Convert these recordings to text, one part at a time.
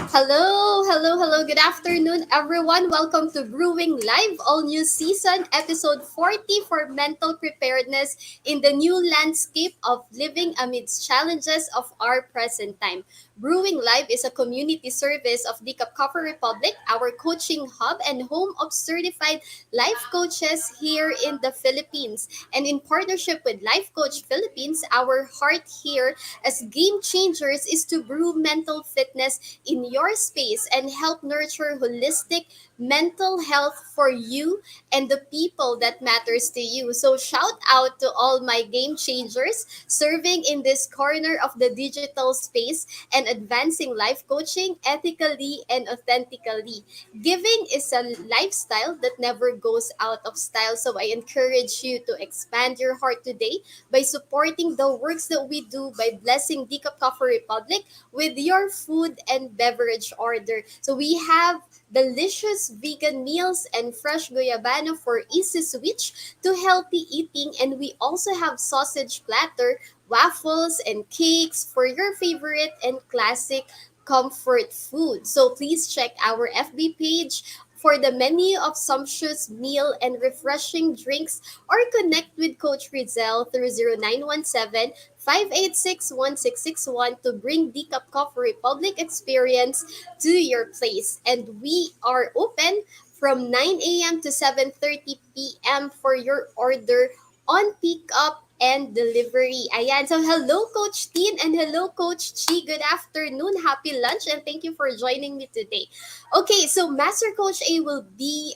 Hello. Good afternoon, everyone. Welcome to Brewing Live, all new season, episode 40 for mental preparedness in the new landscape of living amidst challenges of our present time. Brewing Live is a community service of the Coffee Republic, our coaching hub and home of certified life coaches here in the Philippines. And in partnership with Life Coach Philippines, our heart here as game changers is to brew mental fitness in your space and help nurture holistic mental health for you and the people that matters to you. So shout out to all my game changers serving in this corner of the digital space and advancing life coaching ethically and authentically. Giving is a lifestyle that never goes out of style. So I encourage you to expand your heart today by supporting the works that we do by blessing Decaf Coffee Republic with your food and beverage order. So we have delicious vegan meals and fresh guyabano for easy switch to healthy eating, and we also have sausage platter, waffles and cakes for your favorite and classic comfort food. So please check our FB page for the menu of sumptuous meal and refreshing drinks, or connect with Coach Rezzhel through 0917 586 1661 to bring the Cup Coffee Republic experience to your place. And we are open from 9 a.m. to 7:30 p.m. for your order on pick up and delivery. Ayan. So hello Coach Teen and hello Coach Chi. Good afternoon. Happy lunch and thank you for joining me today. Okay, so Master Coach A will be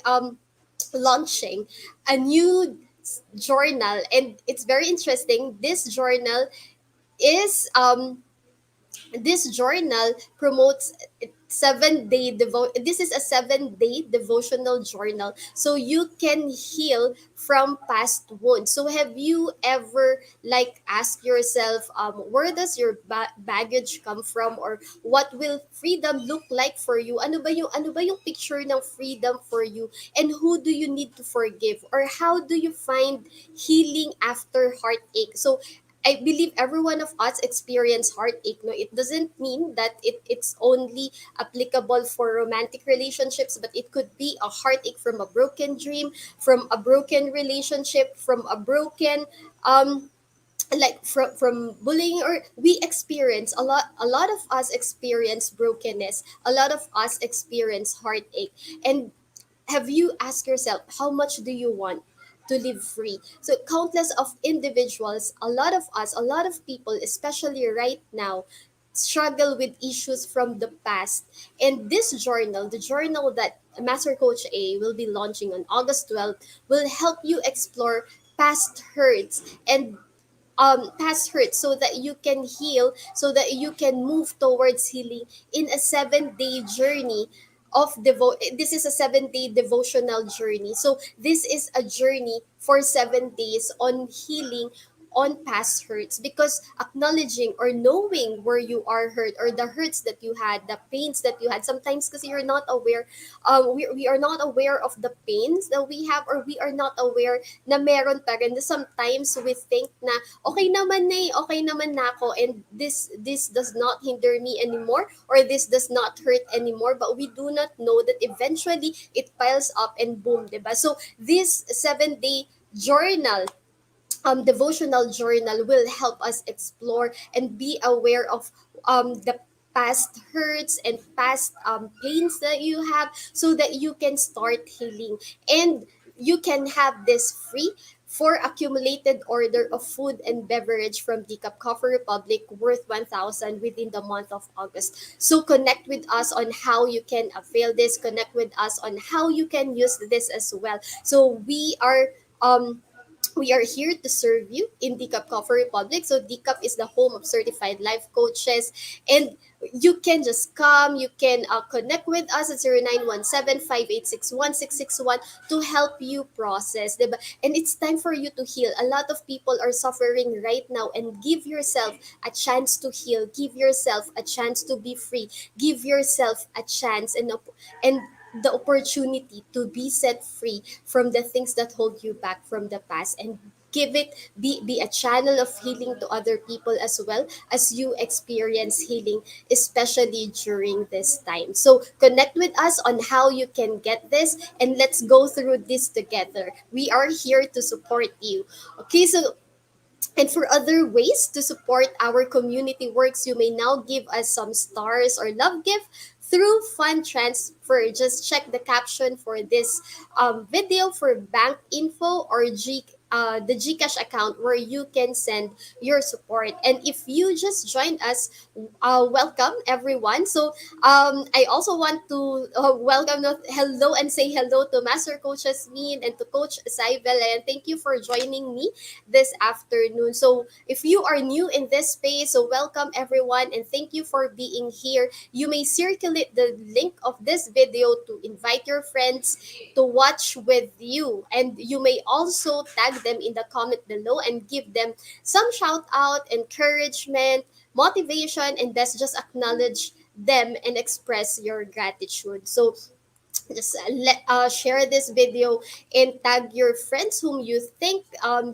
launching a new journal, and it's very interesting. Is this journal promotes 7 day this is a 7 day devotional journal, so you can heal from past wounds. So have you ever like ask yourself, where does your baggage come from, or what will freedom look like for you? Ano ba yung picture ng freedom for you, and who do you need to forgive, or how do you find healing after heartache? So I believe every one of us experience heartache. No, it doesn't mean that it's only applicable for romantic relationships, but it could be a heartache from a broken dream, from a broken relationship, from a broken like from bullying, or we experience a lot of us experience brokenness, a lot of us experience heartache. And have you asked yourself, how much do you want to live free? So countless of individuals, a lot of us, a lot of people, especially right now, struggle with issues from the past. And this journal, the journal that Master Coach A will be launching on August 12th, will help you explore past hurts and past hurt, so that you can heal, so that you can move towards healing in a 7 day journey of this is a 7 day devotional journey. So this is a journey for 7 days on healing on past hurts, because acknowledging or knowing where you are hurt, or the hurts that you had, the pains that you had, sometimes because you're not aware, we are not aware of the pains that we have, or we are not aware na meron pa rin. Sometimes we think na okay naman na ako, and this does not hinder me anymore, or this does not hurt anymore, but we do not know that eventually it piles up and boom, diba? So this 7 day journal, devotional journal, will help us explore and be aware of the past hurts and past pains that you have, so that you can start healing, and you can have this free for accumulated order of food and beverage from Decaf Coffee Republic worth 1,000 within the month of August. So connect with us on how you can avail this, connect with us on how you can use this as well. So um we are here to serve you in Decaf Coffee Republic. So Decaf is the home of certified life coaches, and you can just come, you can connect with us at 0917 586 1661 to help you process, diba? And it's time for you to heal. A lot of people are suffering right now, and give yourself a chance to heal, give yourself a chance to be free, give yourself a chance and the opportunity to be set free from the things that hold you back from the past, and give it, be a channel of healing to other people as well as you experience healing, especially during this time. So connect with us on how you can get this, and let's go through this together. We are here to support you. Okay, so and for other ways to support our community works, you may now give us some stars or love gift through fund transfer. Just check the caption for this video for bank info or the GCash account where you can send your support. And if you just joined us, welcome everyone. So I also want to welcome, hello, and say hello to Master Coach Asmin and to Coach Saibel. And thank you for joining me this afternoon. So if you are new in this space, so welcome everyone and thank you for being here. You may circulate the link of this video to invite your friends to watch with you. And you may also tag them in the comment below and give them some shout out, encouragement, motivation, and best just acknowledge them and express your gratitude. So just share this video and tag your friends whom you think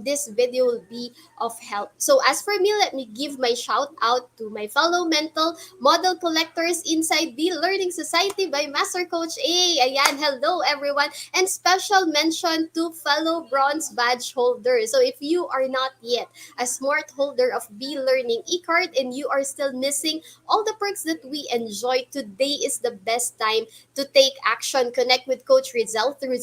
this video will be of help. So as for me, let me give my shout out to my fellow mental model collectors inside the Learning Society by Master Coach A. Ayan, hello everyone. And special mention to fellow bronze badge holders. So if you are not yet a smart holder of B Learning e-card and you are still missing all the perks that we enjoy, today is the best time to take action. Connect with Coach Rezzhel through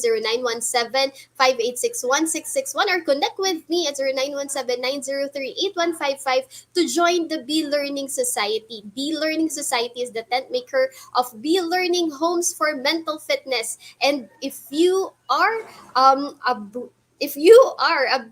0917-586-1661 or connect with me at 0917-903-8155 to join the Be Learning Society. Be Learning Society is the tent maker of Be Learning Homes for Mental Fitness. And if you are a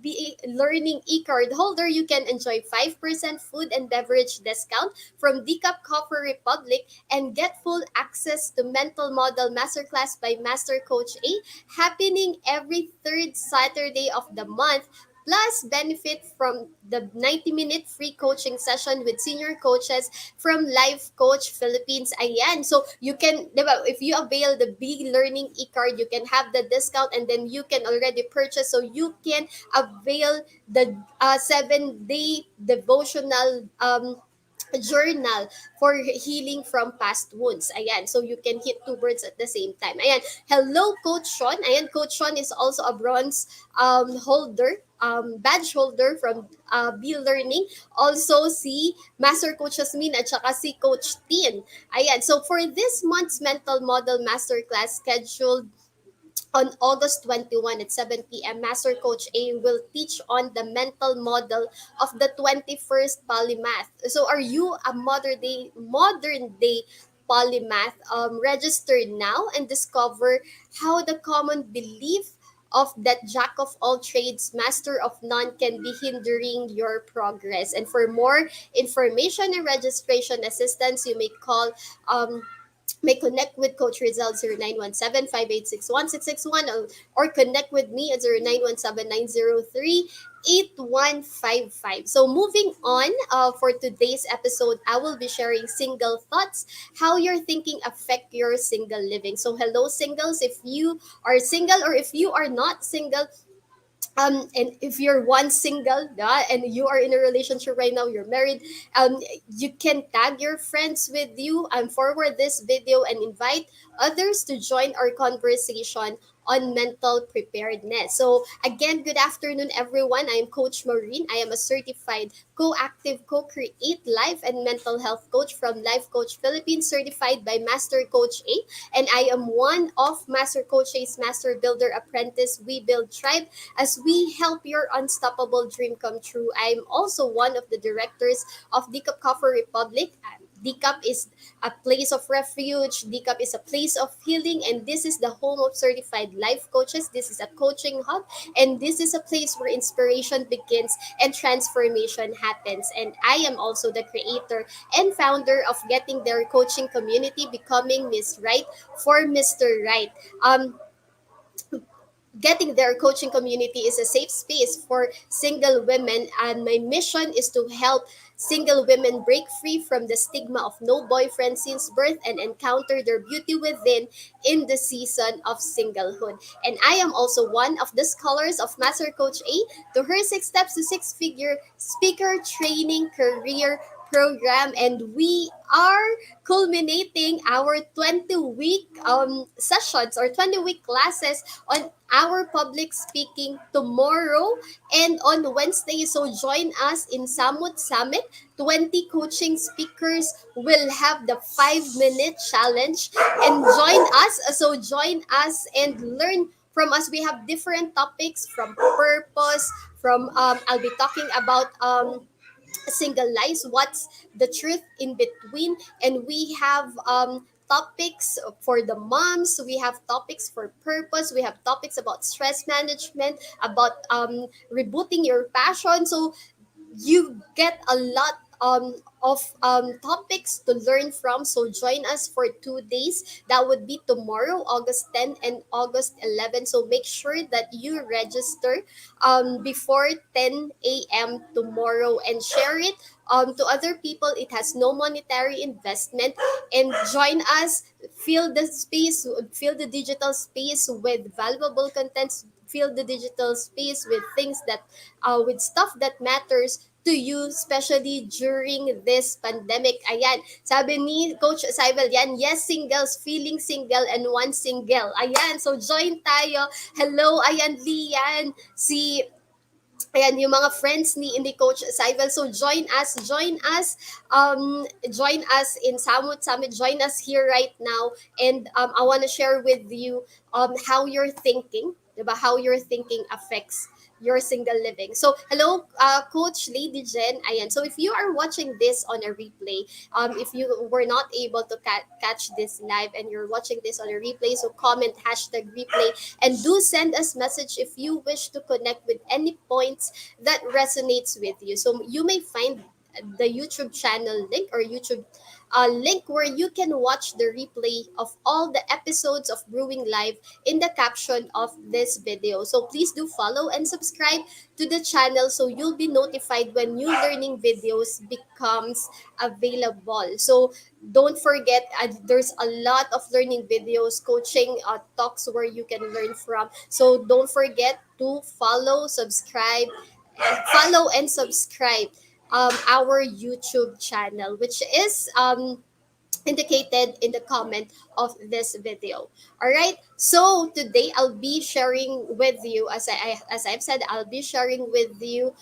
BA Learning e-card holder, you can enjoy 5% food and beverage discount from Decaf Coffee Republic and get full access to Mental Model Masterclass by Master Coach A, happening every third Saturday of the month. Plus, benefit from the 90-minute free coaching session with senior coaches from Life Coach Philippines. Ayan. So, you can, diba, if you avail the Big Learning e-card, you can have the discount and then you can already purchase. So, you can avail the 7-day devotional journal for healing from past wounds. Ayan. So you can hit two birds at the same time. Ayan. Hello, Coach Sean. Ayan, Coach Sean is also a bronze badge holder from Be Learning. Also si Master Coach Jasmine at saka si Coach Tin. Ayan. So for this month's Mental Model Masterclass scheduled on August 21 at 7 p.m., Master Coach A will teach on the mental model of the 21st polymath. So are you a modern day polymath? Register now and discover how the common belief of that jack of all trades, master of none can be hindering your progress. And for more information and registration assistance, you may call may connect with Coach Rezzhel 0917-586-1661 or connect with me at 0917-903-8155. So moving on, for today's episode, I will be sharing single thoughts, how your thinking affect your single living. So hello singles, if you are single or if you are not single, and if you're one single and you are in a relationship right now, you're married, you can tag your friends with you and forward this video and invite others to join our conversation on mental preparedness. So again, good afternoon everyone. I'm Coach Maureen. I am a certified co-active co-create life and mental health coach from Life Coach Philippines, certified by Master Coach A, and I am one of Master Coach A's Master Builder Apprentice. We build tribe as we help your unstoppable dream come true. I'm also one of the directors of Decaf Coffee Republic. Decaf is a place of refuge. Decaf is a place of healing, and this is the home of certified life coaches. This is a coaching hub, and this is a place where inspiration begins and transformation happens. And I am also the creator and founder of Getting Their Coaching Community, Becoming Miss Right for Mr. Right. Um, Getting There Coaching Community is a safe space for single women, and my mission is to help single women break free from the stigma of no boyfriend since birth and encounter their beauty within in the season of singlehood. And I am also one of the scholars of Master Coach A, to her Six Steps to Six Figure Speaker Training Career Program, and we are culminating our 20-week sessions or 20-week classes on our public speaking tomorrow and on Wednesday. So join us in Samut Summit. 20 coaching speakers will have the 5-minute challenge and join us. So join us and learn from us. We have different topics from purpose, from I'll be talking about single lies, what's the truth in between, and we have topics for the moms, we have topics for purpose, we have topics about stress management, about rebooting your passion. So you get a lot of topics to learn from. So join us for 2 days. That would be tomorrow, August 10 and August 11. So make sure that you register before 10 a.m. tomorrow and share it to other people. It has no monetary investment. And join us, fill the space, fill the digital space with valuable contents, fill the digital space with things that with stuff that matters to you, especially during this pandemic. Ayan, sabi ni Coach Rezzhel, yan, yes, singles, feeling single, and one single. Ayan, so join tayo. Hello, ayan, Lian, si ayan, yung mga friends ni Coach Rezzhel. So join us in Samut Summit, join us here right now, and I want to share with you how you're thinking, diba? How your thinking affects your single living. So, hello, Coach Lady Jen. Ayan. So, if you are watching this on a replay, if you were not able to catch this live and you're watching this on a replay, so comment hashtag replay and do send us message if you wish to connect with any points that resonates with you. So, you may find the YouTube channel link or YouTube link where you can watch the replay of all the episodes of Brewing Live in the caption of this video. So please do follow and subscribe to the channel so you'll be notified when new learning videos becomes available. So don't forget, there's a lot of learning videos, coaching talks where you can learn from. So don't forget to follow and subscribe our YouTube channel, which is indicated in the comment of this video. All right. So today I'll be sharing with you, as I've said, I'll be sharing with you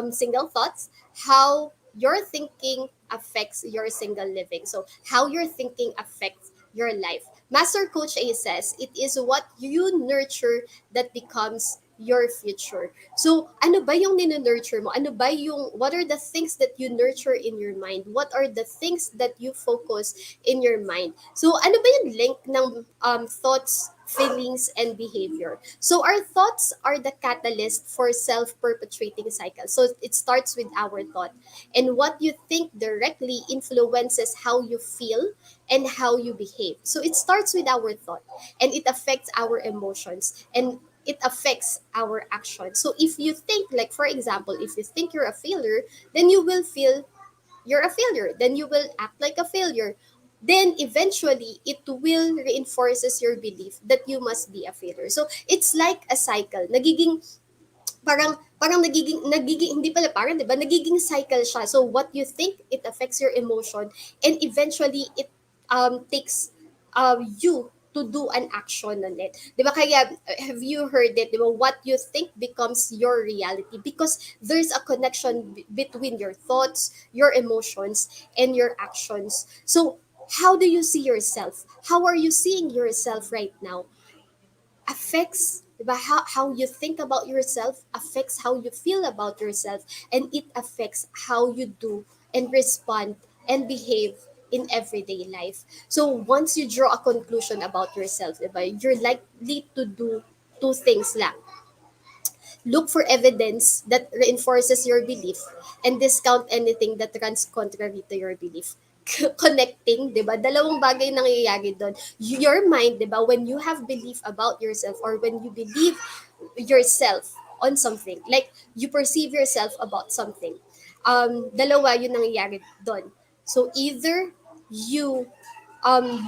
single thoughts, how your thinking affects your single living. So how your thinking affects your life. Master Coach A says it is what you nurture that becomes your future. So, ano ba yung ninunurture mo? Ano ba yung, what are the things that you nurture in your mind? What are the things that you focus in your mind? So, ano ba yung link ng thoughts, feelings, and behavior? So, our thoughts are the catalyst for self-perpetuating cycles. So, it starts with our thought. And what you think directly influences how you feel and how you behave. So, it starts with our thought and it affects our emotions. And it affects our action. So if you think, like for example, if you think you're a failure, then you will feel you're a failure. Then you will act like a failure. Then eventually it will reinforces your belief that you must be a failure. So it's like a cycle. Parang nagiging hindi pala parang 'di ba? Nagiging cycle siya. So what you think, it affects your emotion, and eventually it takes you to do an action on it. 'Di ba? Kaya have you heard it, 'di ba? What you think becomes your reality because there's a connection between your thoughts, your emotions, and your actions. So how do you see yourself? How are you seeing yourself right now? Affects, diba, how you think about yourself affects how you feel about yourself, and it affects how you do and respond and behave in everyday life. So once you draw a conclusion about yourself, diba, you're likely to do two things lang: look for evidence that reinforces your belief and discount anything that runs contrary to your belief. connecting, 'di ba? Dalawang bagay nangyayari doon. Your mind, 'di ba, when you have belief about yourself or when you believe yourself on something, like you perceive yourself about something. Dalawa yung nangyayari doon. So either you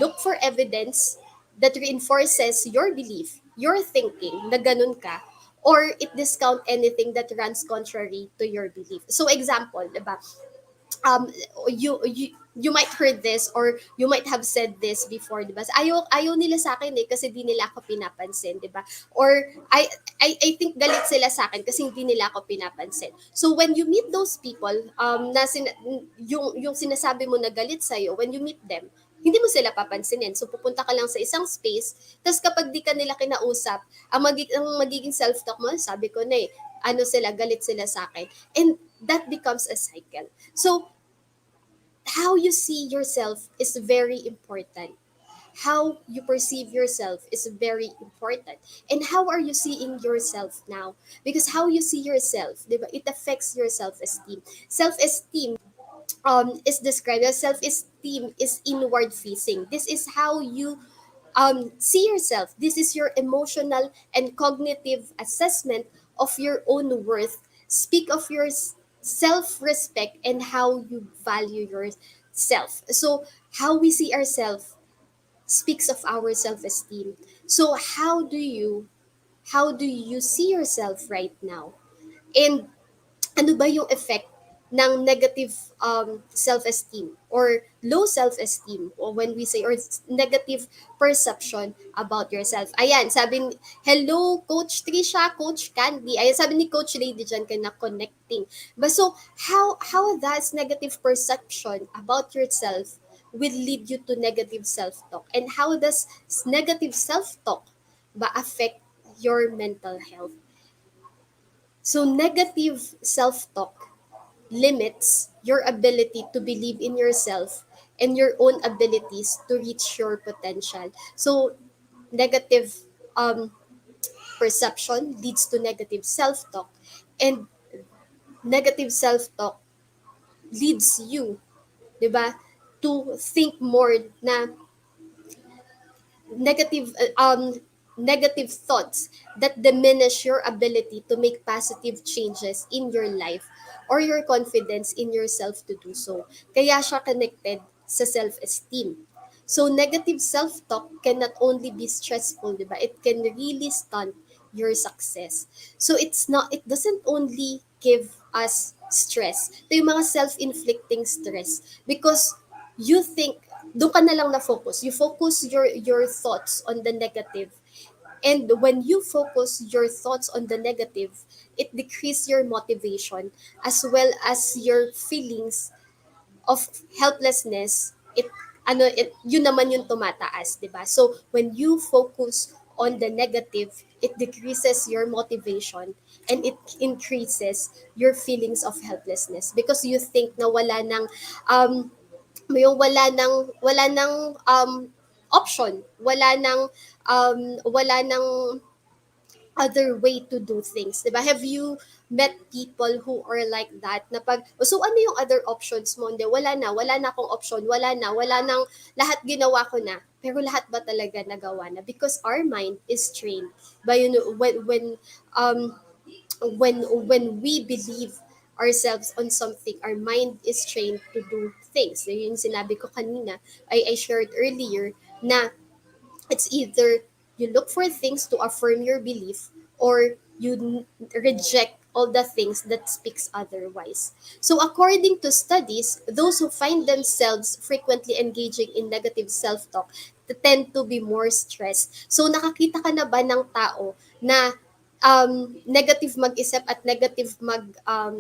look for evidence that reinforces your belief, your thinking na ganun ka, or it discount anything that runs contrary to your belief. So example, 'di ba? um you might heard this or you might have said this before, 'di ba? Ayaw nila sa akin eh kasi di nila ako pinapansin, 'di ba? Or I think galit sila sa akin kasi hindi nila ako pinapansin. So when you meet those people, yung sinasabi mo na galit sa when you meet them, hindi mo sila papansinin. So pupunta ka lang sa isang space, tapos kapag di ka nila kinausap, ang magiging self-talk mo, sabi ko na eh, ano sila, galit sila sa akin. And that becomes a cycle. So how you see yourself is very important. How you perceive yourself is very important. And how are you seeing yourself now? Because how you see yourself, diba, it affects your self-esteem. Self-esteem is described as self-esteem is inward facing. This is how you see yourself. This is your emotional and cognitive assessment of your own worth. Speak of your self-respect and how you value yourself. So how we see ourselves speaks of our self-esteem. So how do you see yourself right now? And ano ba yung effect ng negative self-esteem or low self-esteem or when we say or negative perception about yourself. Ayan, sabi ni, hello Coach Trisha, Coach Candy. Ayan, sabi ni Coach Lady dyan ka na connecting. But so, how does negative perception about yourself will lead you to negative self-talk? And how does negative self-talk ba affect your mental health? So negative self-talk limits your ability to believe in yourself and your own abilities to reach your potential. So negative um, perception leads to negative self-talk, and negative self-talk leads you, 'di ba, to think more na negative negative thoughts that diminish your ability to make positive changes in your life or your confidence in yourself to do so. Kaya siya connected sa self-esteem. So negative self-talk can not only be stressful, di ba? It can really stunt your success. So it doesn't only give us stress. Ito yung mga self-inflicting stress because you think doon ka na lang na-focus. You focus your thoughts on the negative. And when you focus your thoughts on the negative, it decreases your motivation as well as your feelings of helplessness. Yun naman yung tumataas, 'di ba? So when you focus on the negative, it decreases your motivation and it increases your feelings of helplessness because you think na um wala nang option, wala nang other way to do things, 'di ba? Have you met people who are like that na pag so ano yung other options mo? Hindi, wala na akong option, wala nang lahat ginawa ko na. Pero lahat ba talaga nagawa na? Because our mind is trained by um when we believe ourselves on something, our mind is trained to do things. So, yung sinabi ko kanina, I shared earlier na it's either you look for things to affirm your belief or you reject all the things that speaks otherwise. So according to studies, those who find themselves frequently engaging in negative self-talk tend to be more stressed. So nakakita ka na ba ng tao na negative mag-isip at negative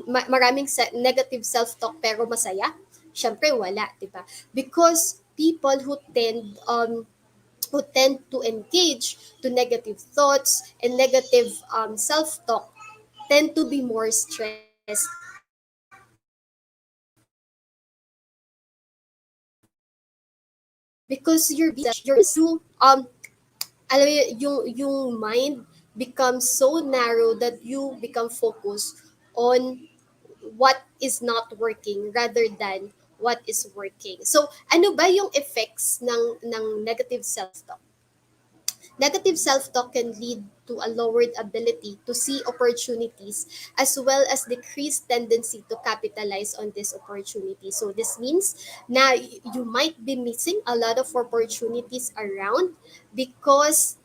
maraming negative self-talk pero masaya? Syempre wala, 'di ba? Because people who tend to engage to negative thoughts and negative self-talk tend to be more stressed because alam mo yung mind becomes so narrow that you become focused on what is not working rather than what is working. So, ano ba yung effects ng negative self-talk? Negative self-talk can lead to a lowered ability to see opportunities as well as decreased tendency to capitalize on this opportunity. So this means na you might be missing a lot of opportunities around because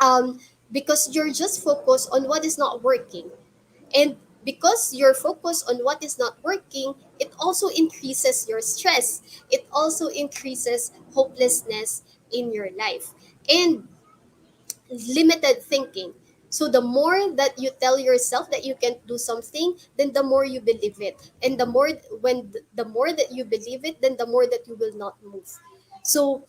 um because you're just focused on what is not working. And because you're focused on what is not working, it also increases your stress. It also increases hopelessness in your life. And limited thinking. So the more that you tell yourself that you can't do something, then the more you believe it. And the more that you believe it, then the more that you will not move. So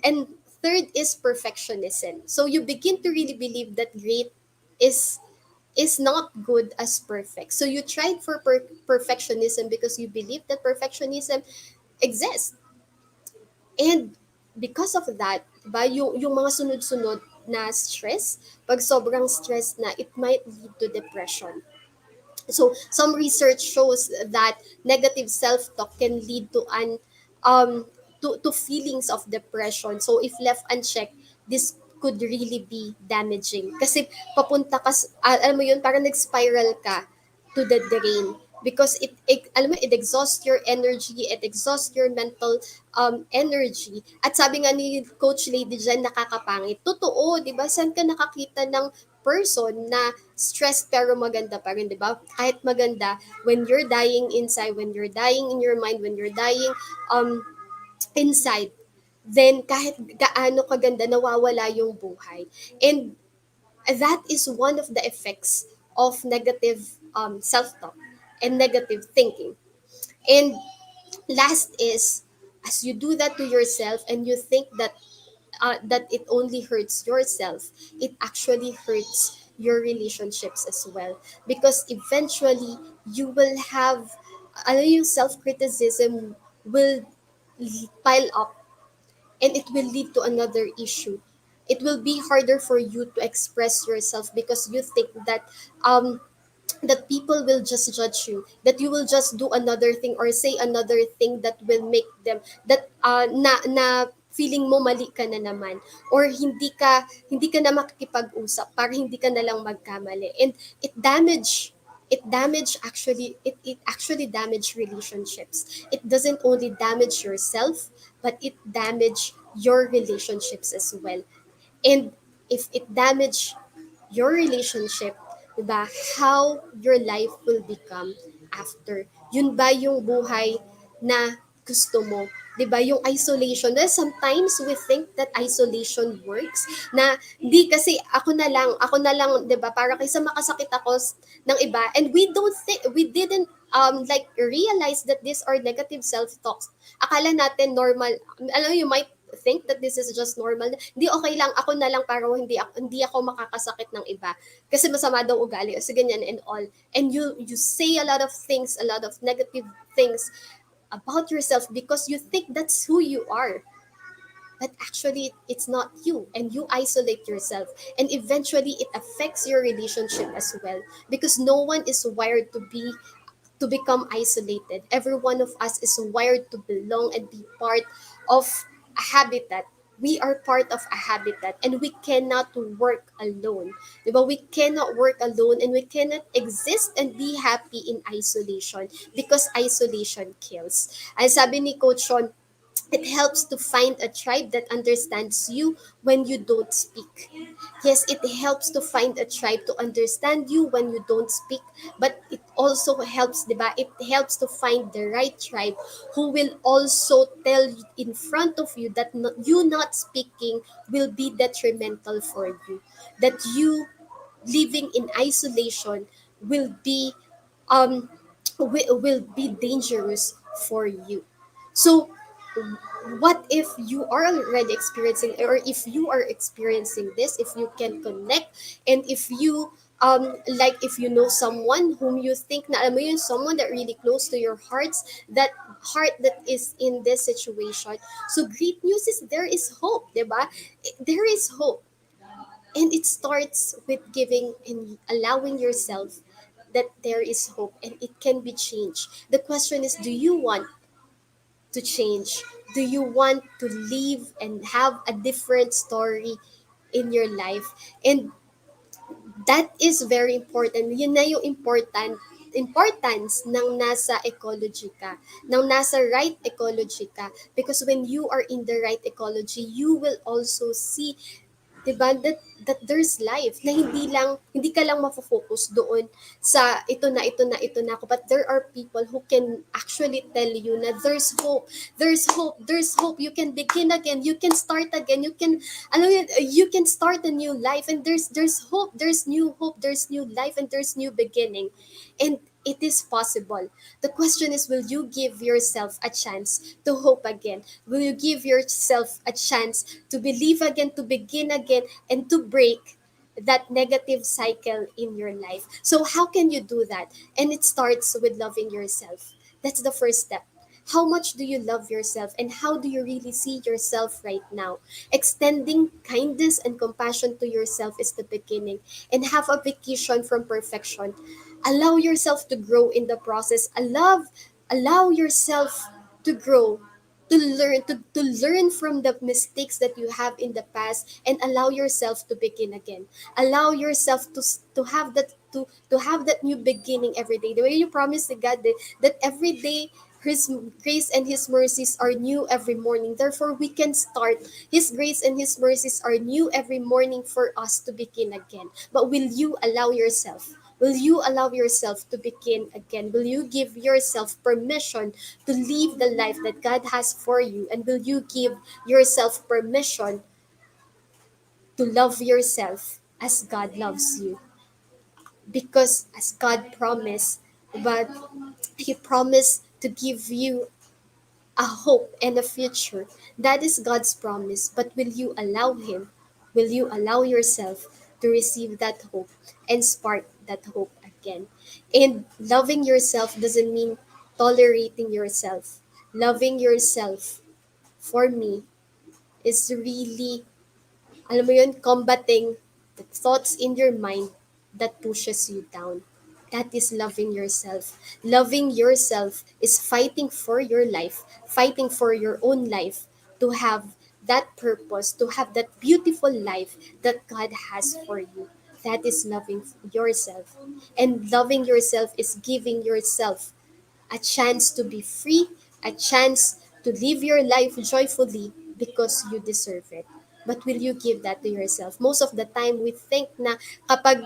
and third is perfectionism. So you begin to really believe that great is is not good as perfect. So you tried for perfectionism because you believe that perfectionism exists. And because of that, ba, yung mga sunod-sunod na stress, pag sobrang stress na, it might lead to depression. So some research shows that negative self-talk can lead to to feelings of depression. So if left unchecked, this could really be damaging. Kasi papunta ka, alam mo yun, parang nag-spiral ka to the drain because it alam mo, it exhausts your energy, it exhausts your mental energy. At sabi nga ni Coach Lady dyan, nakakapangit. Totoo, di ba? Saan ka nakakita ng person na stressed pero maganda pa rin, di ba? Kahit maganda, when you're dying inside, when you're dying in your mind, when you're dying um, inside, then kahit gaano kaganda, nawawala yung buhay. And that is one of the effects of negative self-talk and negative thinking. And last is, as you do that to yourself and you think that it only hurts yourself, it actually hurts your relationships as well. Because eventually, you will have, ano yung self-criticism will pile up and it will lead to another issue. It will be harder for you to express yourself because you think um, that people will just judge you, that you will just do another thing or say another thing that will make them that na feeling mo mali ka na naman or hindi ka na makikipag-usap para hindi ka na lang magkamali, and it actually damage relationships. It doesn't only damage yourself, but it damage your relationships as well. And if it damage your relationship, diba, how your life will become after. Yun ba yung buhay na gusto mo? 'Di ba yung isolation? Well, sometimes we think that isolation works na di kasi ako na lang 'di ba, para kaysa makasakit ako ng iba, and we didn't like realize that these are negative self-talks. Akala natin normal, alam mo, you might think that this is just normal. Hindi, okay lang, ako na lang para hindi ako makakasakit ng iba. Kasi masama daw ugali, kasi ganyan and all. And you say a lot of things, a lot of negative things about yourself because you think that's who you are. But actually, it's not you, and you isolate yourself. And eventually, it affects your relationship as well because no one is wired to become isolated. Every one of us is wired to belong and be part of a habitat. We are part of a habitat and we cannot work alone. Diba? We cannot work alone and we cannot exist and be happy in isolation because isolation kills. Ay sabi ni Coach Sean, it helps to find a tribe that understands you when you don't speak. Yes, it helps to find a tribe to understand you when you don't speak, but it also helps, diba? It helps to find the right tribe who will also tell you in front of you that you not speaking will be detrimental for you. That you living in isolation will be will be dangerous for you. So what if you are already experiencing, or if you are experiencing this, if you can connect, and if you like if you know someone whom you think na alam mo yun, someone that really close to your hearts, that heart that is in this situation, so great news is there is hope, diba? There is hope, and it starts with giving and allowing yourself that there is hope and it can be changed. The question is, do you want to change? Do you want to live and have a different story in your life? And that is very important. Yun na yung importance ng nasa ecology ka, ng nasa right ecology ka. Because when you are in the right ecology, you will also see, 'di ba, that there's life na hindi ka lang mafo-focus doon sa ito na ako, but there are people who can actually tell you na there's hope, you can begin again, you can start again, you can ano yun, you can start a new life, and there's hope, there's new life, and there's new beginning, and it is possible. The question is, will you give yourself a chance to hope again? Will you give yourself a chance to believe again, to begin again, and to break that negative cycle in your life? So, how can you do that? And it starts with loving yourself. That's the first step. How much do you love yourself, and how do you really see yourself right now? Extending kindness and compassion to yourself is the beginning, and have a vacation from perfection. Allow yourself to grow in the process. Allow yourself to grow, to learn from the mistakes that you have in the past, and allow yourself to begin again. Allow yourself to have that new beginning every day. The way you promise to God that every day his grace and his mercies are new every morning. Therefore, we can start. His grace and his mercies are new every morning for us to begin again. But will you allow yourself? Will you allow yourself to begin again? Will you give yourself permission to live the life that God has for you? And will you give yourself permission to love yourself as God loves you? Because as God promised, but He promised to give you a hope and a future. That is God's promise. But will you allow Him? Will you allow yourself to receive that hope and spark that hope again? And loving yourself doesn't mean tolerating yourself. Loving yourself, for me, is really, alam mo yun, combating the thoughts in your mind that pushes you down. That is loving yourself. Loving yourself is fighting for your life, fighting for your own life, to have that purpose, to have that beautiful life that God has for you. That is loving yourself. And loving yourself is giving yourself a chance to be free, a chance to live your life joyfully because you deserve it. But will you give that to yourself? Most of the time, we think na kapag,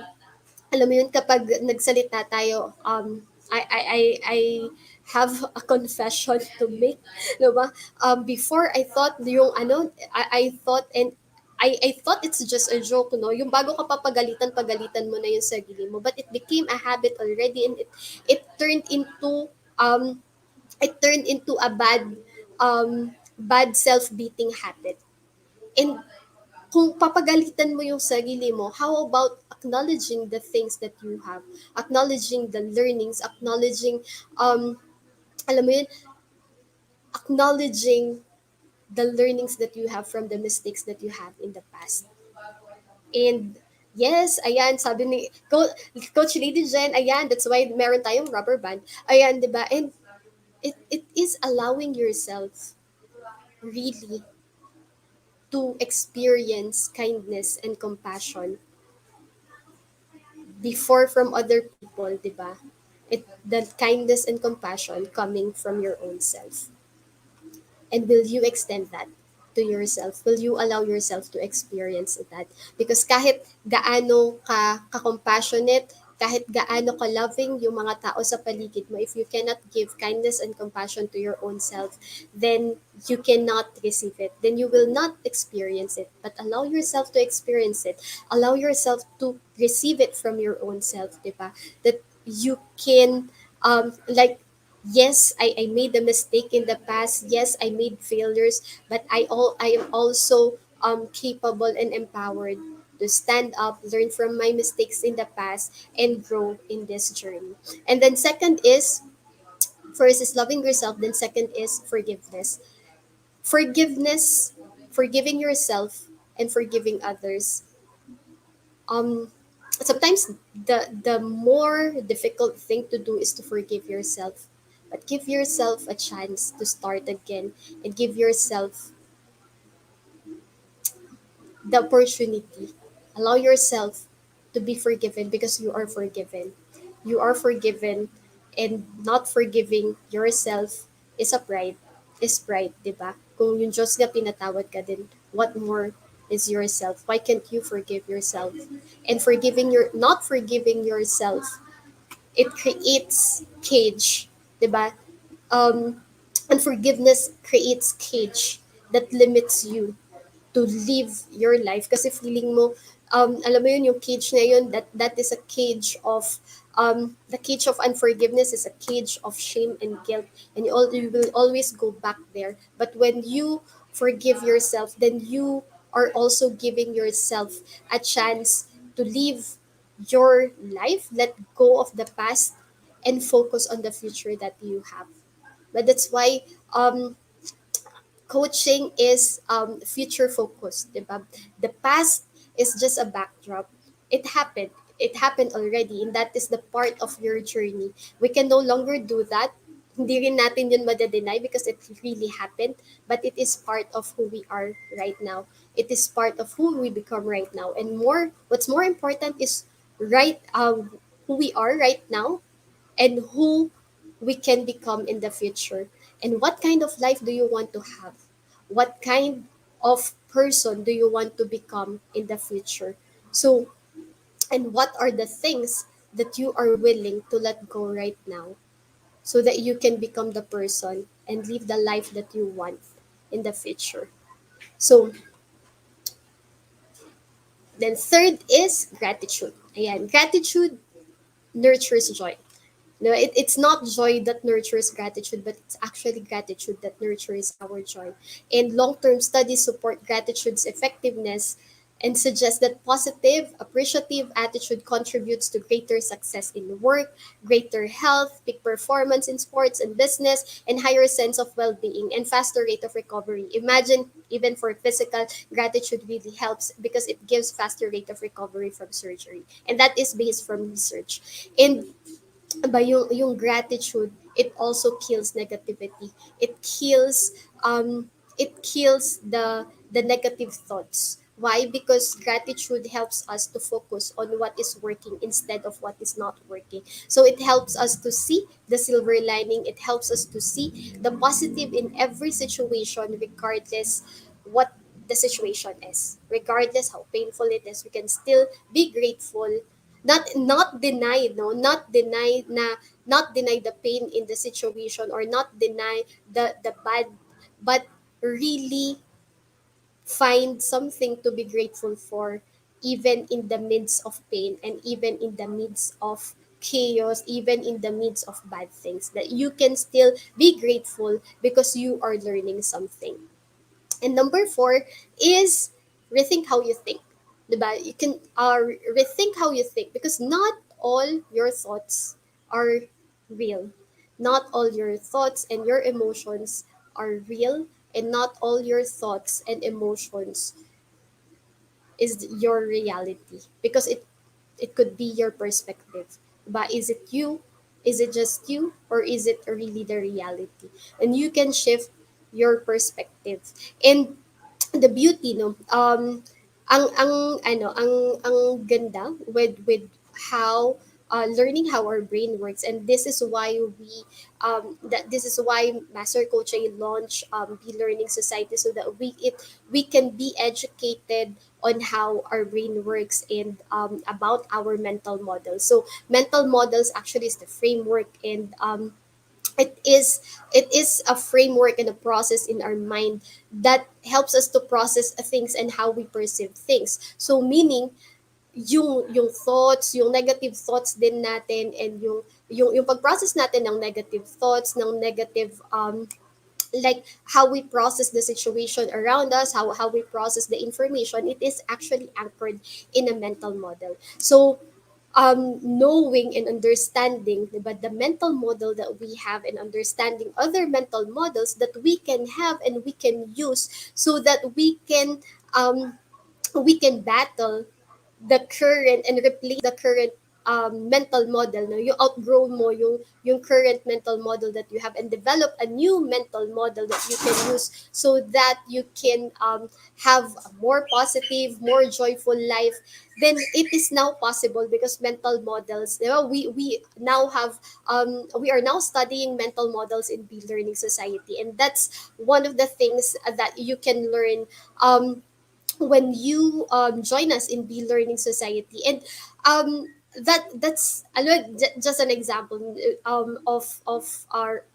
alam mo yun, kapag nagsalita tayo, I have a confession to make, no ba? Before, I thought yung ano, I thought, and I thought it's just a joke, no? Yung bago ka papagalitan, pagalitan mo na yung sarili mo. But it became a habit already, and it turned into, um, a bad self-beating habit. And kung papagalitan mo yung sarili mo, how about acknowledging the things that you have, acknowledging the learnings, acknowledging, alam mo yun, acknowledging the learnings that you have from the mistakes that you have in the past. And yes, ayan, sabi ni Coach Lady Jen, ayan, that's why meron tayong rubber band. Ayan, di ba? And it is allowing yourself really to experience kindness and compassion before from other people, di ba? The kindness and compassion coming from your own self. And will you extend that to yourself? Will you allow yourself to experience that? Because kahit gaano ka compassionate, kahit gaano ka loving yung mga tao sa paligid mo, if you cannot give kindness and compassion to your own self, then you cannot receive it. Then you will not experience it. But allow yourself to experience it. Allow yourself to receive it from your own self, di ba? That you can, like, yes, I made a mistake in the past. Yes, I made failures, but I am also capable and empowered to stand up, learn from my mistakes in the past, and grow in this journey. And then second is, first is loving yourself, then second is forgiveness. Forgiveness, forgiving yourself and forgiving others. Um Sometimes the more difficult thing to do is to forgive yourself, but give yourself a chance to start again, and give yourself the opportunity. Allow yourself to be forgiven because you are forgiven. You are forgiven, and not forgiving yourself is a pride. Is pride, di ba? Kung yung Diyos nga pinatawad ka din, what more is yourself? Why can't you forgive yourself? And not forgiving yourself, it creates cage, di ba? Um, Unforgiveness creates cage that limits you to live your life kasi feeling mo, alam mo yun, yung cage na yun, that is a cage of, the cage of unforgiveness is a cage of shame and guilt, and you will always go back there. But when you forgive yourself, then you are also giving yourself a chance to live your life, let go of the past, and focus on the future that you have. But that's why, um, coaching is, future focused, diba? The past is just a backdrop. It happened. It happened already, and that is the part of your journey. We can no longer do that. Hindi rin natin yun madadeny because it really happened, but it is part of who we are right now. It is part of who we become right now. And what's more important is who we are right now, and who we can become in the future. And what kind of life do you want to have? What kind of person do you want to become in the future? So, and what are the things that you are willing to let go right now so that you can become the person and live the life that you want in the future? So, then third is gratitude. Ayan, gratitude nurtures joy. No, it's not joy that nurtures gratitude, but it's actually gratitude that nurtures our joy. And long term studies support gratitude's effectiveness and suggest that positive, appreciative attitude contributes to greater success in work, greater health, peak performance in sports and business, and higher sense of well being and faster rate of recovery. Imagine, even for physical, gratitude really helps because it gives faster rate of recovery from surgery. And that is based from research. And ba yung gratitude, it also kills negativity. It kills the negative thoughts. Why? Because gratitude helps us to focus on what is working instead of what is not working. So it helps us to see the silver lining. It helps us to see the positive in every situation, regardless what the situation is, regardless how painful it is. We can still be grateful, not deny, no, not deny the pain in the situation, or not deny the bad, but really find something to be grateful for, even in the midst of pain, and even in the midst of chaos, even in the midst of bad things, that you can still be grateful because you are learning something. And number four is rethink how you think. Diba? You can rethink how you think, because not all your thoughts are real. Not all your thoughts and your emotions are real, and not all your thoughts and emotions is your reality, because it could be your perspective. But is it you? Is it just you, or is it really the reality? And you can shift your perspective. And the beauty, no, ang ganda with how, learning how our brain works. And this is why this is why Master Coach launched, the Learning Society, so that we can be educated on how our brain works, and about our mental models. So mental models actually is the framework, and it is it is a framework and a process in our mind that helps us to process things and how we perceive things. So meaning, yung thoughts, yung negative thoughts din natin, and yung pag-process natin ng negative thoughts, ng negative, like how we process the situation around us, how we process the information, it is actually anchored in a mental model. So knowing and understanding, but the mental model that we have, and understanding other mental models that we can have and we can use, so that we can battle the current, and replace the current mental model, no, you outgrow mo yung current mental model that you have, and develop a new mental model that you can use, so that you can have a more positive, more joyful life. Then it is now possible, because mental models, you know, we now have we are now studying mental models in B Learning Society, and that's one of the things that you can learn when you join us in Be Learning Society. And that's just an example of our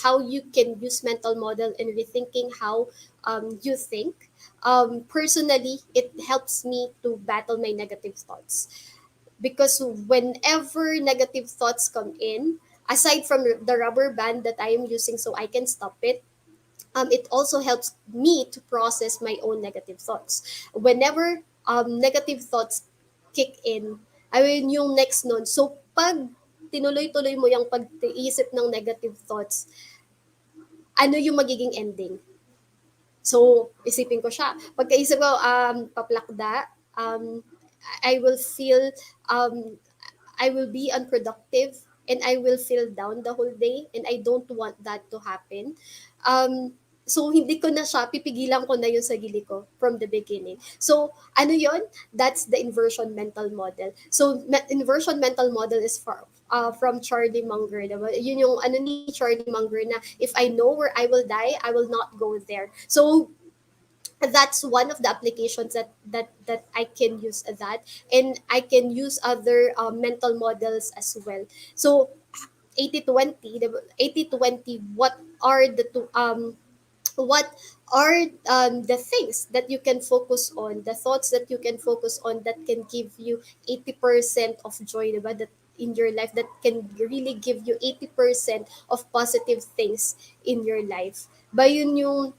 how you can use mental model in rethinking how you think. Personally, it helps me to battle my negative thoughts, because whenever negative thoughts come in, aside from the rubber band that I am using so I can stop it, it also helps me to process my own negative thoughts. Whenever negative thoughts kick in, I mean, yung next nun. So, pag tinuloy-tuloy mo yung pag-iisip ng negative thoughts, ano yung magiging ending? So, isipin ko siya. Pagkaisip ko, paplakda, I will feel, um, I will be unproductive, and I will feel down the whole day, and I don't want that to happen. So hindi ko na siya, pipigilan ko na yung sarili ko from the beginning. So ano yon? That's the inversion mental model. So inversion mental model is from Charlie Munger. Diba? Yun yung ano ni Charlie Munger na, if I know where I will die, I will not go there. So that's one of the applications that I can use that, and I can use other mental models as well. So 80-20, 80-20, what are the things that you can focus on, the thoughts that you can focus on that can give you 80% of joy, diba? That in your life, that can really give you 80% of positive things in your life. Ba yun yung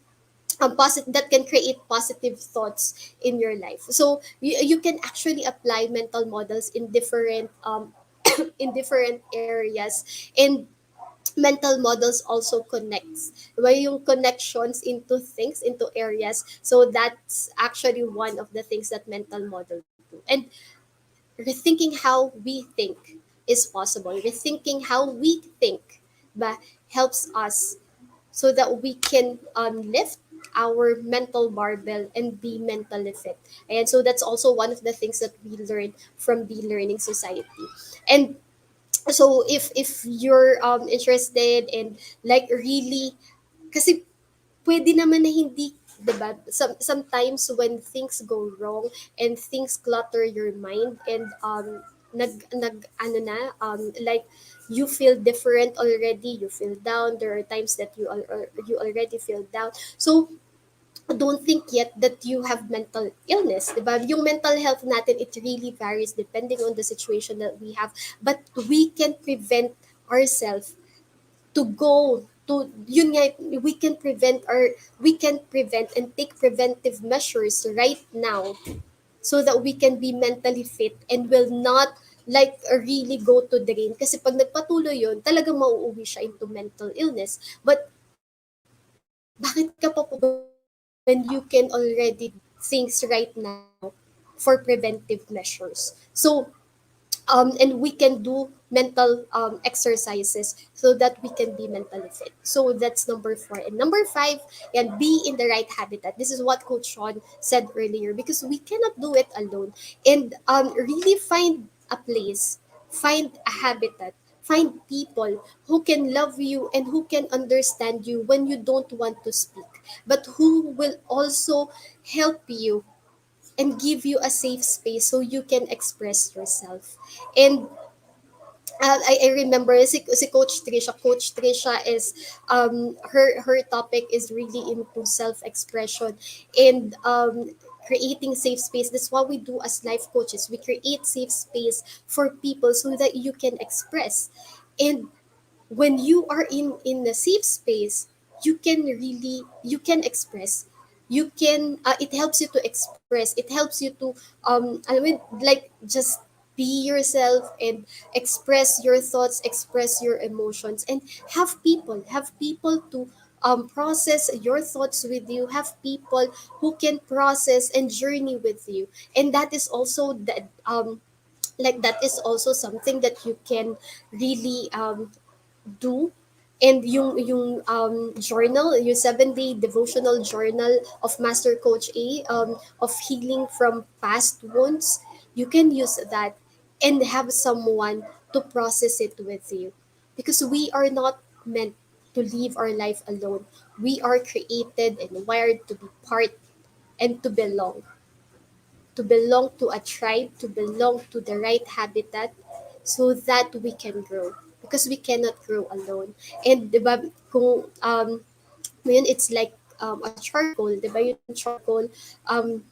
that can create positive thoughts in your life. So you can actually apply mental models in different in different areas, and mental models also connects, where yung connections into things, into areas. So that's actually one of the things that mental model do. And rethinking how we think is possible. Rethinking how we think ba helps us, so that we can lift our mental barbell and be mentally fit. And so that's also one of the things that we learned from the Learning Society. And so if you're interested in, like, really, kasi pwede naman na hindi, 'di ba? Sometimes when things go wrong and things clutter your mind, and nag ano na, like, you feel different already, you feel down, there are times that you already feel down. So don't think yet that you have mental illness, diba? Yung mental health natin, it really varies depending on the situation that we have. But we can prevent ourselves to go to, yun nga, we can prevent and take preventive measures right now, so that we can be mentally fit and will not, like, really go to drain. Kasi pag nagpatuloy yun, talagang mauuwi siya into mental illness. But bakit ka pa when you can already things right now for preventive measures? So and we can do mental exercises, so that we can be mentally fit. So that's number 4. And number 5, and be in the right habitat. This is what Coach Sean said earlier, because we cannot do it alone. And really find a place, find a habitat, find people who can love you and who can understand you when you don't want to speak, but who will also help you and give you a safe space so you can express yourself. And I remember si Coach Trisha. Coach Trisha is her topic is really into self-expression and creating safe space. That's what we do as life coaches. We create safe space for people so that you can express. And when you are in a safe space, you can express, you can it helps you to express, it helps you to I mean, like, just be yourself and express your thoughts, express your emotions, and have people to process your thoughts with you, have people who can process and journey with you. And that is also like that is also something that you can really do. And yung journal, yung 7-day devotional journal of Master Coach A, of healing from past wounds, you can use that and have someone to process it with you, because we are not meant to live our life alone. We are created and wired to be part and to belong to a tribe, to belong to the right habitat, so that we can grow. Because we cannot grow alone. And diba, kung yun, it's like a charcoal, diba yung charcoal, um,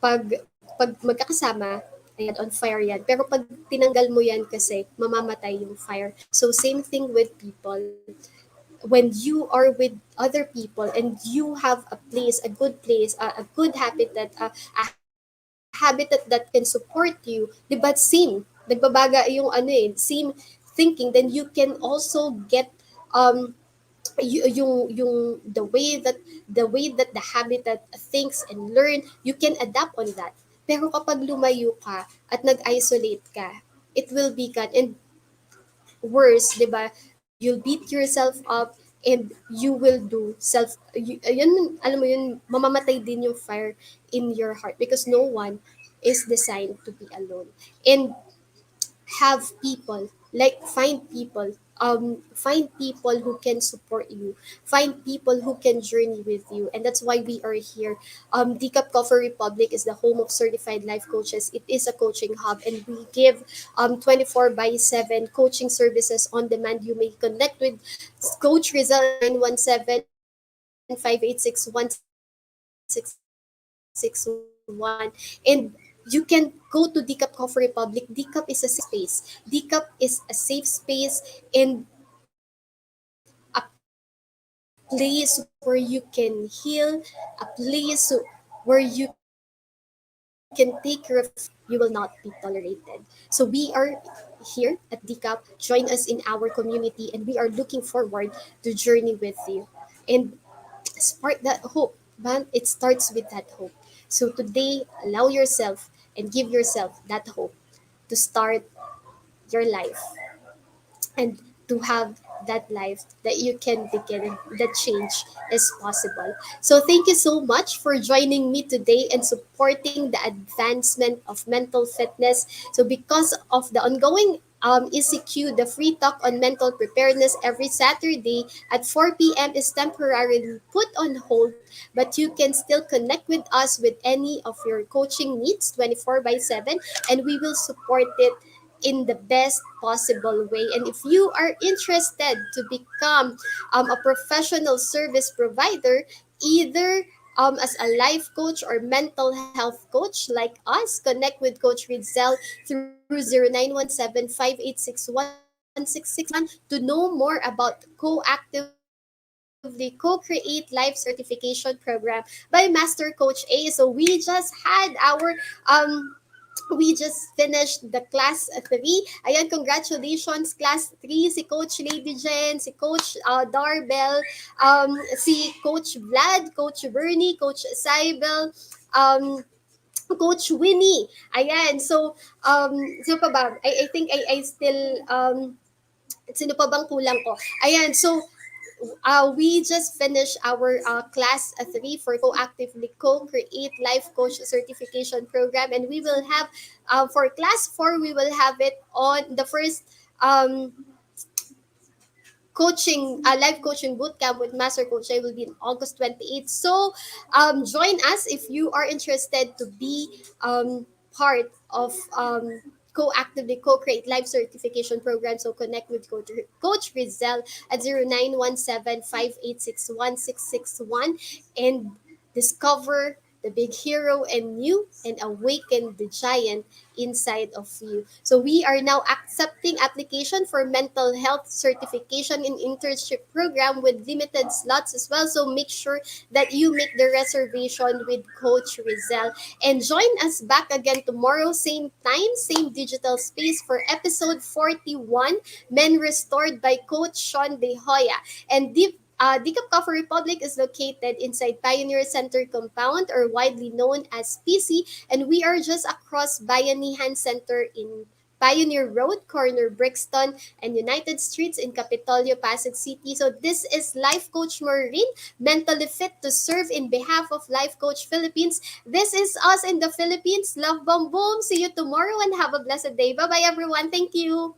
pag magkakasama, ayan, on fire yan. Pero pag tinanggal mo yan kasi, mamamatay yung fire. So, same thing with people. When you are with other people and you have a place, a good place, a good habitat, a habitat that can support you, di ba same, nagbabaga yung ano same thinking, then you can also get um yung the way that the habitat thinks and learn, you can adapt on that. Pero kapag lumayo ka at nag-isolate ka, it will be gone. And worse, 'di ba? You'll beat yourself up and you will do ayun, alam mo yun, mamamatay din yung fire in your heart, because no one is designed to be alone. And have people, like find people who can support you, find people who can journey with you. And that's why we are here. Decap Coffee Republic is the home of certified life coaches. It is a coaching hub, and we give 24 by 7 coaching services on demand. You may connect with Coach Rezzhel at 917-586-1661, and you can go to Decap Coffee Republic. Decap is a safe space. Decap is a safe space and a place where you can heal, a place where you can take care of yourself, and you will not be tolerated. So we are here at Decap. Join us in our community, and we are looking forward to journey with you. And spark that hope, man. It starts with that hope. So today, allow yourself and give yourself that hope to start your life, and to have that life that you can begin, that change is possible. So thank you so much for joining me today and supporting the advancement of mental fitness. So because of the ongoing ECQ, the free talk on mental preparedness every Saturday at 4 p.m. is temporarily put on hold, but you can still connect with us with any of your coaching needs 24 by 7, and we will support it in the best possible way. And if you are interested to become a professional service provider, either as a life coach or mental health coach like us, connect with Coach Rezzhel through 0917-586-1661 to know more about Coactively Co-Create Life Certification Program by Master Coach A. So we just finished the class 3. Ayan, congratulations class 3, si Coach Lady Jen, si Coach Darbel, si Coach Vlad, Coach Bernie, Coach Cybel, Coach Winnie. Ayan, so sino pa ba? I think I still sino pa bang kulang ko? Ayan, so we just finished our class 3 for Coactively Co-Create Life Coach Certification Program, and we will have for class 4, we will have it on the first um, coaching live coaching bootcamp with Master Coach I will be on August 28th. So join us if you are interested to be part of co-actively co-create live certification program. So connect with Coach Rezzhel at 0917-586-1661 and discover the big hero in you and awaken the giant inside of you. So we are now accepting application for mental health certification in internship program with limited slots as well. So make sure that you make the reservation with Coach Rezzhel. And join us back again tomorrow, same time, same digital space for episode 41, Men Restored by Coach Sean De Hoya. And Decap Coffee Republic is located inside Pioneer Center Compound, or widely known as PC, and we are just across Bayanihan Center in Pioneer Road, corner Brixton, and United Streets in Capitolio, Pasig City. So this is Life Coach Maureen, mentally fit to serve in behalf of Life Coach Philippines. This is us in the Philippines. Love bomb boom. See you tomorrow and have a blessed day. Bye bye everyone. Thank you.